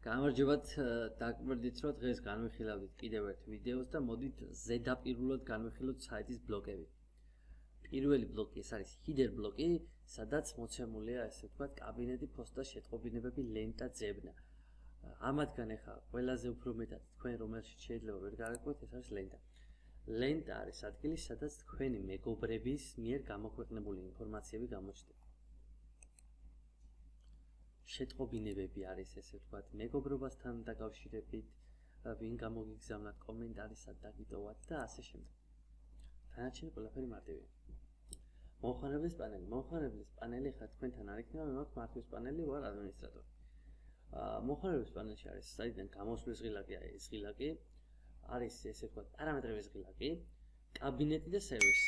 გამარჯობათ, დაგვერდით რომ დღეს განვიხილავდით კიდევ ერთ ვიდეოს და მოდით ზედაპირულად განვიხილოთ საიტის ბლოკები. პირველი ბლოკი ეს არის ჰიდერ ბლოკი, სადაც მოცემულია ესე ვთქვათ კაბინეტი, პოსტა, შეტყობინებები, ლენტა, ძებნა. ამათგან ახლა ყველაზე უფრო მეტად თქვენ რომელშიც შეიძლება ვერ გარკვევთ, ეს არის ლენტა. ლენტა არის ადგილი, სადაც თქვენი მეგობრების მიერ გამოქვეყნებული ინფორმაციები გამოჩნდება. შეტყობინებები არის ესე ვთქვათ მეგობრობასთან დაკავშირებით, ვინ გამოგიგზავნათ კომენტარისად დაგიტოვათ და ასე შემდეგ. თანაჩინო ყველაფერი მარტივია. მომხმარებლის პანელი. მომხმარებლის პანელი ხა თქვენთან არ იქნება, მე მაქვს მართვის პანელი, ვარ ადმინისტრატორი. მომხმარებლის პანელში არის საიდან გამოსვლის ღილაკი, ეს ღილაკი არის ესე ვთქვათ პარამეტრების ღილაკი, კაბინეტი და სერვისი.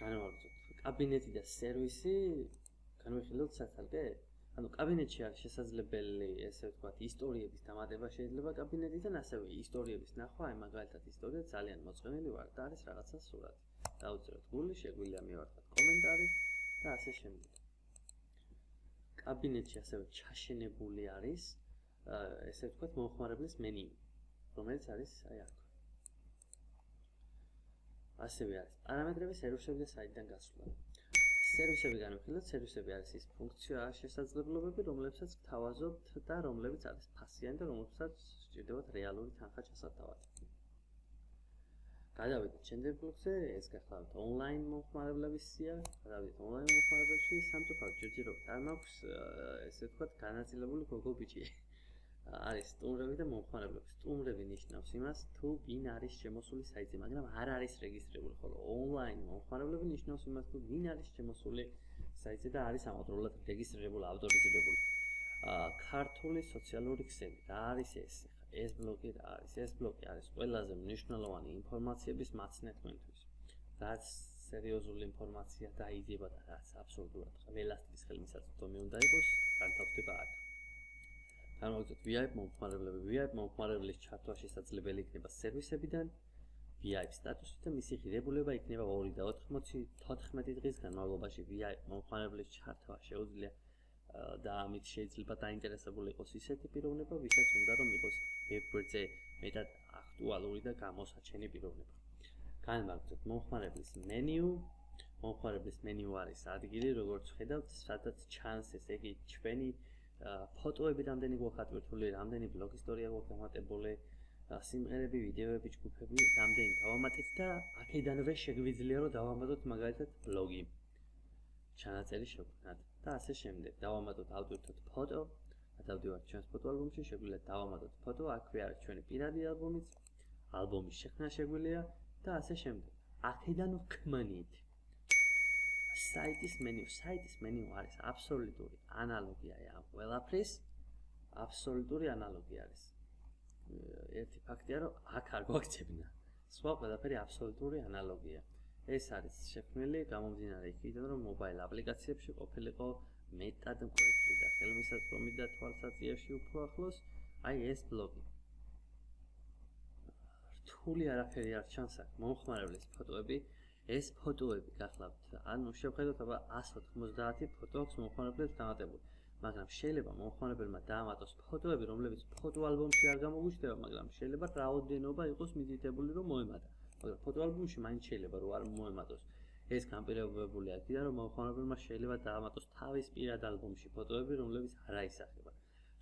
განვაგრძოთ. კაბინეტი და სერვისი განვიხილოთ საცალკე. ანუ კაბინეტში არის შესაძლებელი ესე ვთქვათ ისტორიების დამატება შეიძლება კაბინეტიდან, ასევე ისტორიების ნახვა, აი მაგალითად ისტორია ძალიან მოწყენილი ვარ და არის რაღაცა სურათი. დავწეროთ გული, შეგვიძლია მივარტყათ კომენტარი და ასე შემდეგ. კაბინეტში ასევე ჩაშენებული არის ესე ვთქვათ მომხმარებლის მენიუ, რომელიც არის აი აქ. ასევე არის პარამეტრები, სერვისები და საიტიდან გასვლა. სერვისები განვიხილოთ, სერვისები არის ის ფუნქცია შესაძლებლობები, რომლებსაც გთავაზობთ და რომლებიც არის ფასიანი და რომლებსაც სჭირდებათ რეალური თანხა ჩასათავად. გადავიდეთ შემდეგ ბლოკზე, ეს გახლავთ ონლაინ მომხმარებლების სია, გადავიდეთ ონლაინ მომხმარებელში, სამწუხაროდ ჯერჯერობით არ მაქვს ესე ვთქვათ განაწილებული გოგო ბიჭი. არის სტუმრები და მომხმარებლები. სტუმრები ნიშნავს იმას, თუ ვინ არის შემოსული საიტზე, მაგრამ არ არის რეგისტრირებული, ხოლო ონლაინ მომხმარებლები ნიშნავს იმას, თუ ვინ არის შემოსული საიტზე და არის ამავდროულად რეგისტრირებული, ავტორიზირებული. ქართული სოციალური ქსელი. რა არის ეს? ეს ბლოკი რა არის? ეს ბლოკი არის ყველაზე მნიშვნელოვანი ინფორმაციების მაცნე თქვენთვის. რაც სერიოზული ინფორმაცია დაიდება და რაც აბსოლუტურად ყველასთვის ხელმისაწვდომი უნდა იყოს, განთავსდება აქ. განვაგრძოთ VIP მომხმარებლები. VIP მომხმარებლის ჩართვა შესაძლებელი იქნება სერვისებიდან, VIP სტატუსით და მისი ღირებულება იქნება 2 და 14 დღის განმავლობაში. VIP მომხმარებლის ჩართვა შეუძლია და ამით შეიძლება დაინტერესებული იყოს ისეთი პიროვნება, ვისაც უნდა რომ იყოს ვებ-გვერდზე მეტად აქტუალური და გამოსაჩენი პიროვნება. განვაგრძოთ მომხმარებლის მენიუ. მომხმარებლის მენიუ არის ადგილი, როგორც ხედავთ, სადაც ჩანს ესე იგი ჩვენი ფოტოები რამდენი გვაქვს ატვირთული, რამდენი ბლოგ ისტორია გვაქვს დამატებული, სიმღერები, ვიდეოები, ჯგუფები, რამდენი დავამატეთ და აქედანვე შეგვიძლია რომ დავამატოთ მაგალითად ბლოგი. ჩანაწერი შევქმნათ და ასე შემდეგ. დავამატოთ, ავტვირთოთ ფოტო, გადავდივართ ჩვენს ფოტო ალბომში, შეგვიძლია დავამატოთ ფოტო, აქვე არის ჩვენი პირადი ალბომიც, ალბომის შექმნა შეგვიძლია და ასე შემდეგ. აქედან ვქმნით საიტის მენიუ. საიტის მენიუ არის აბსოლუტური ანალოგია ამ ყველაფრის, აბსოლუტური ანალოგია არის. ერთი ფაქტია, რომ აქ არ გვაქვს ძებნა. სხვა ყველაფერი აბსოლუტური ანალოგია. ეს არის შექმნილი გამომდინარე იქიდან, რომ მობაილ აპლიკაციებში ყოფილიყო მეტად მკვეთრი და ხელმისაწვდომი და თვალსაწიერში უფრო ახლოს, აი ეს ბლოკი. რთული არაფერი არ ჩანს აქ, მომხმარებლის ფოტოები. ეს ფოტოები გახლავთ, ანუ შევხედოთ აბა 190 ფოტო აქვს მომხმარებლებს დამატებული, მაგრამ შეიძლება მომხმარებელმა დაამატოს ფოტოები, რომლებიც ფოტო ალბომში არ გამოგვიჩნდება, მაგრამ შეიძლება რაოდენობა იყოს მიზიდებული რომ მოემატა. მაგრამ ფოტო ალბომში მაინც შეიძლება რომ არ მოემატოს. ეს განპირობებულია იქიდან, რომ მომხმარებელმა შეიძლება დაამატოს თავის პირად ალბომში ფოტოები, რომლებიც არ აისახება.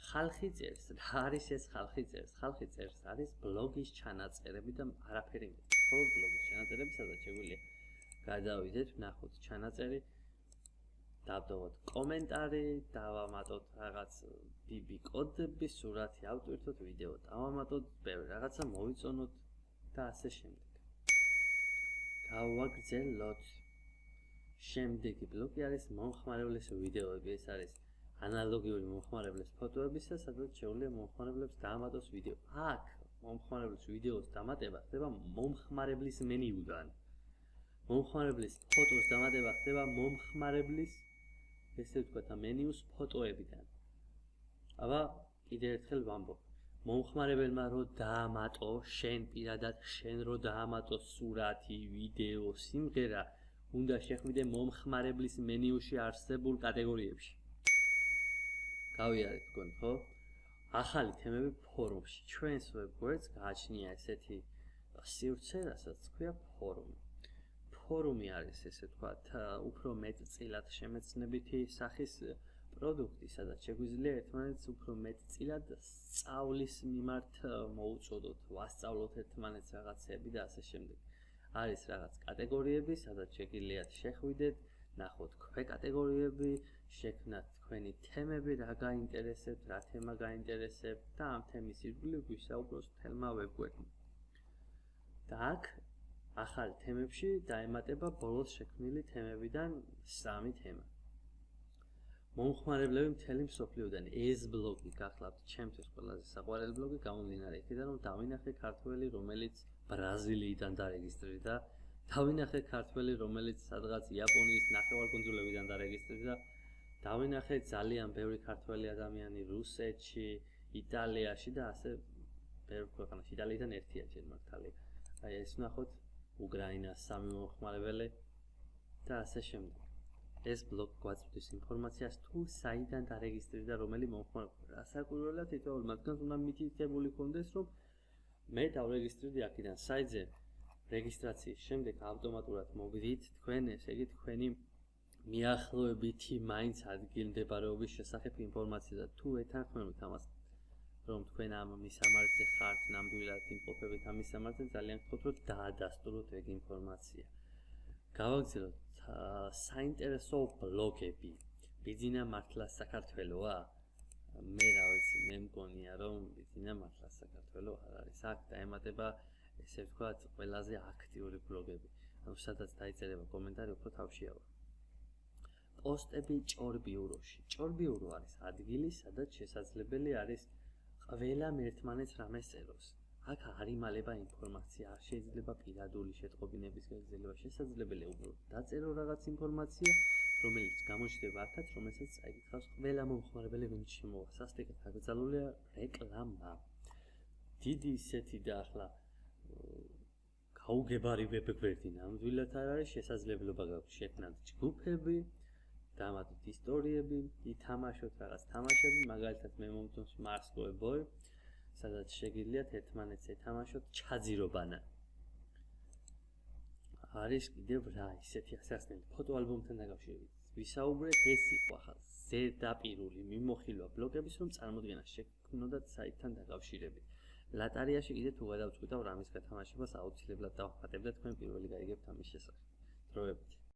ხალხი წერს, რა არის ეს ხალხი წერს? ხალხი წერს არის ბლოგის ჩანაწერები და არაფერი მეტი. მხოლოდ ბლოგის ჩანაწერები, სადაც შეგვიძლია გადავიდეთ, ვნახოთ ჩანაწერი, დავდოვოთ კომენტარი, დავამატოთ რაღაც BB კოდები, სურათი ავტვირთოთ, ვიდეო დავამატოთ, ბევრი რაღაცა მოვიწონოთ და ასე შემდეგ. გავაგრძელოთ. შემდეგი ბლოკი არის მომხმარებლის ვიდეოები. ეს არის ანალოგიური მომხმარებლის ფოტოებისა, სადაც შეუძლია მომხმარებლებს დაამატოს ვიდეო. აქ მომხმარებლის ვიდეოს დამატება ხდება მომხმარებლის მენიუდან. მომხმარებლის ფოტოს დამატება ხდება მომხმარებლის ესე ვთქვათ მენიუს ფოტოებიდან. აბა კიდევ ერთხელ ვამბობ. მომხმარებელმა რო დაამატო, შენ პირადად შენ რო დაამატო სურათი, ვიდეო, სიმღერა, უნდა შეხვიდე მომხმარებლის მენიუში არსებულ კატეგორიებში. გავიარეთ თქვენ, ხო? ახალი თემები ფორუმში. ჩვენს ვებგვერდს გააჩნია ესეთი სივრცე, რასაც ქვია ფორუმი. ფორუმი არის ესე ვთქვათ, უფრო მეტწილად შემეცნებითი სახის პროდუქტი, სადაც შეგვიძლია ერთმანეთს უფრო მეტწილად სწავლის მიმართ მოუწოდოთ, ვასწავლოთ ერთმანეთს რაღაცები და ასე შემდეგ. არის რაღაც კატეგორიები, სადაც შეგიძლიათ შეხვიდეთ, ნახოთ ქვეკატეგორიები, შექმნათ თქვენი თემები, რა გაინტერესებთ, რა თემა გაინტერესებთ და ამ თემის ირგვლივ ვისაუბროთ მთელმა ვებგვერდმა. და აქ ახალ თემებში დაემატება ბოლოს შექმნილი თემებიდან 3 თემა. მომხმარებლები მთელი მსოფლიოდან ეს ბლოგი გახლავთ ჩემთვის ყველაზე საყვარელი ბლოგი გამომდინარე იქიდან, რომ დავინახე ქართველი, რომელიც ბრაზილიიდან დარეგისტრირდა, დავინახე ქართველი, რომელიც სადღაც იაპონიის ნახევარკუნძულებიდან დარეგისტრირდა, დავინახე ძალიან ბევრი ქართველი ადამიანი რუსეთში, იტალიაში და ასე ბევრ ქვეყანაში. იტალიიდან ერთია ჯერ მართალია. აი ეს ნახოთ უკრაინას 3 მომხმარებელი და ასე შემდეგ. ეს ბლოგი გვაწვდის ინფორმაციას თუ საიდან დარეგისტრირდა რომელი მომხმარებელი. რასაკვირველია თითოეულ მათგანს უნდა მითითებული კონდეს, რომ მე დავრეგისტრირდი აქედან საიტზე. რეგისტრაციის შემდეგ ავტომატურად მოგდით თქვენ, ესე იგი თქვენი მიახლოებითი მაინც ადგილმდებარეობის შესახებ ინფორმაცია და თუ ეთანხმებით ამას, რომ თქვენ ამ მისამართზე ხართ, ნამდვილად იმყოფებით ამ მისამართზე, ძალიან გთხოვთ, რომ დაადასტუროთ ეგ ინფორმაცია. გავაგზავნოთ საინტერესო ბლოგები. ბიზნესა მართლა საქართველოა? მე რა ვიცი, მე მგონია, რომ ბიზნესა მართლა საქართველო არ არის. აქ დაემატება ესე ვთქვათ, ყველაზე აქტიური ბლოგები. ანუ სადაც დაიწერება კომენტარი, უფრო თავშიავა. პოსტები ჭორბიუროში. ჭორბიურო არის ადგილი, სადაც შესაძლებელი არის ყველამ ერთმანეთს რამეს წეროს. აქ არ იმალება ინფორმაცია, არ შეიძლება პირადული შეტყობინების გაგრძელება, შესაძლებელია უბრალოდ დაწერო რაღაც ინფორმაცია, რომელიც გამოჩნდება აქაც, რომელსაც წაიკითხავს ყველა მომხმარებელი, ვინც შემოვა. სასტიკად დაკრძალულია რეკლამა. დიდი ისეთი და ახლა გაუგებარი ვებგვერდი ნამდვილად არ არის, შესაძლებლობა გაქვს შექმნათ ჯგუფები, დამატოთ ისტორიები, ითამაშოთ რაღაც თამაშები, მაგალითად მე მომწონს Marsco Boy, სადაც შეგიძლიათ ერთმანეთს ეთამაშოთ ჩაძირობანა. არის კიდევ რა ისეთი ასეასნელი ფოტოალბომთან დაკავშირებით. ვისაუბრეთ, ეს იყო ახლა ზედაპირული მიმოხილვა ბლოგების, რომ წარმოდგენა შექმნოდათ საიტთან დაკავშირებით. ლატარიაში კიდე თუ გადავწყვიტავ რამის გათამაშებას აუცილებლად დავხატებ და თქვენ პირველი გაიგებთ ამის შესახებ. დროებით.